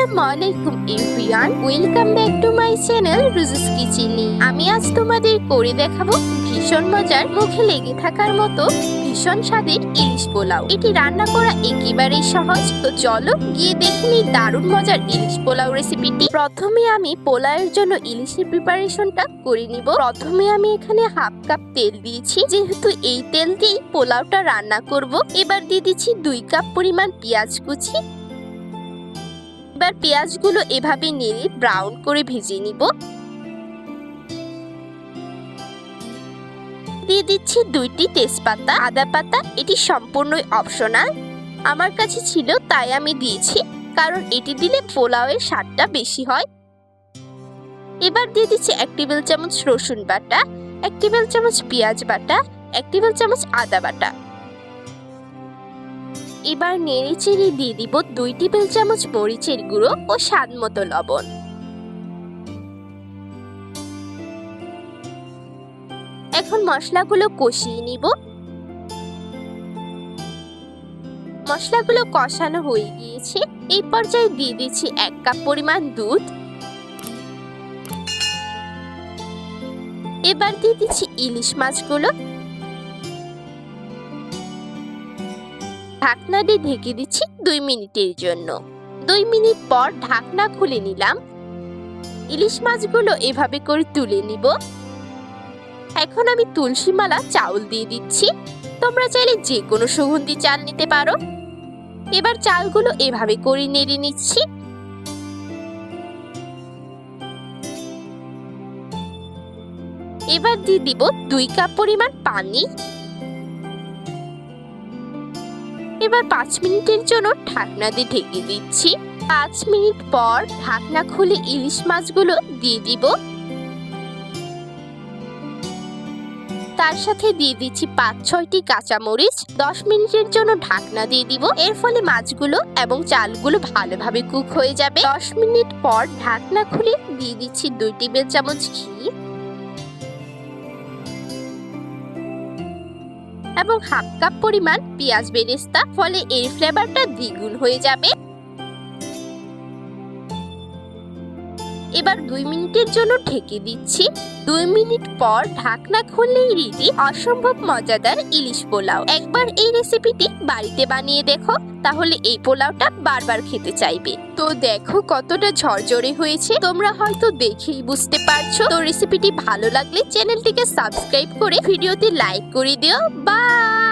আসসালামু আলাইকুম everyone, welcome back to my channel Ruja's কিচেনে। আমি আজ তোমাদের করে দেখাবো ভীষণ মজার, মুখে লেগে থাকার মতো ভীষণ স্বাদের ইলিশ পোলাও। এটি রান্না করা একেবারেই সহজ, তো চলো গিয়ে দেখে নিই দারুণ মজার ইলিশ পোলাও রেসিপিটি। প্রথমে আমি পোলাওয়ের জন্য ইলিশের প্রিপারেশনটা করে নিব। প্রথমে আমি এখানে হাফ কাপ তেল দিয়েছি, যেহেতু এই তেল দিয়েই পোলাওটা রান্না করব। এবার দিয়ে দিচ্ছি 2 কাপ পরিমাণ পেঁয়াজ কুচি। এবার পেঁয়াজগুলো এভাবে নেড়ে ব্রাউন করে ভেজে নিব। দিয়ে দিচ্ছি 2টি তেজপাতা, আদা পাতা। এটি সম্পূর্ণই অপশনাল, আমার কাছে ছিল তাই আমি দিয়েছি, কারণ এটি দিলে পোলাওয়ের স্বাদটা বেশি হয়। এবার দিয়ে দিচ্ছি 1 টেবিল চামচ রসুন বাটা, 1 টেবিল চামচ পেঁয়াজ বাটা, 1 টেবিল চামচ আদা বাটা। এবার নেড়ে চেড়ে দিয়ে দিব 2 টেবিল চামচ মরিচের গুঁড়ো ও স্বাদ মতো লবণ। এখন মশলাগুলো কষিয়ে নিব। মশলাগুলো কষানো হয়ে গিয়েছে, এই পর্যায়ে দিয়ে দিচ্ছি 1 কাপ পরিমাণ দুধ। এবার দিয়ে দিচ্ছি ইলিশ মাছগুলো। ঢাকনা দিয়ে ঢেকে দিচ্ছি 2 মিনিটের জন্য। 2 মিনিট পর ঢাকনা খুলে নিলাম। ইলিশ মাছগুলো এভাবে করে তুলে নিব। এখন আমি তুলসী মালা চাউল দিয়ে দিচ্ছি, তোমরা চাইলে যে কোনো সুগন্ধি চাল নিতে পারো। এবার চালগুলো এভাবে করে নেড়ে নিচ্ছি। এবার দিয়ে দিব 2 কাপ পরিমাণ পানি। এবার 5 মিনিটের জন্য ঢাকনা দিয়ে ঢেকে দিচ্ছি। 5 মিনিট পর ঢাকনা খুলে ইলিশ মাছগুলো দিয়ে দিব। তার সাথে দিয়ে দিচ্ছি 5-6টি কাঁচামরিচ। 10 মিনিটের জন্য ঢাকনা দিয়ে দিব, এর ফলে মাছগুলো এবং চালগুলো ভালোভাবে কুক হয়ে যাবে। 10 মিনিট পর ঢাকনা খুলে দিয়ে দিচ্ছি 2 টেবিল চামচ ঘি এবং হাফ কাপ পরিমাণ পেঁয়াজ বেরেস্তা, ফলে এর ফ্লেভারটা দ্বিগুণ হয়ে যাবে। এবার 2 মিনিটের জন্য ঢেকে দিচ্ছি। 2 মিনিট পর ঢাকনা খুললেই রেডি অসম্ভব মজাদার ইলিশ পোলাও। একবার এই রেসিপিটি বাড়িতে বানিয়ে দেখো, তাহলে এই পোলাওটা বারবার খেতে চাইবে। তো দেখো কতটা ঝরঝরে হয়েছে, তোমরা হয়তো দেখেই বুঝতে পারছো। তো রেসিপিটি ভালো লাগলে চ্যানেলটিকে সাবস্ক্রাইব করে ভিডিওতে লাইক করে দিও। বাই।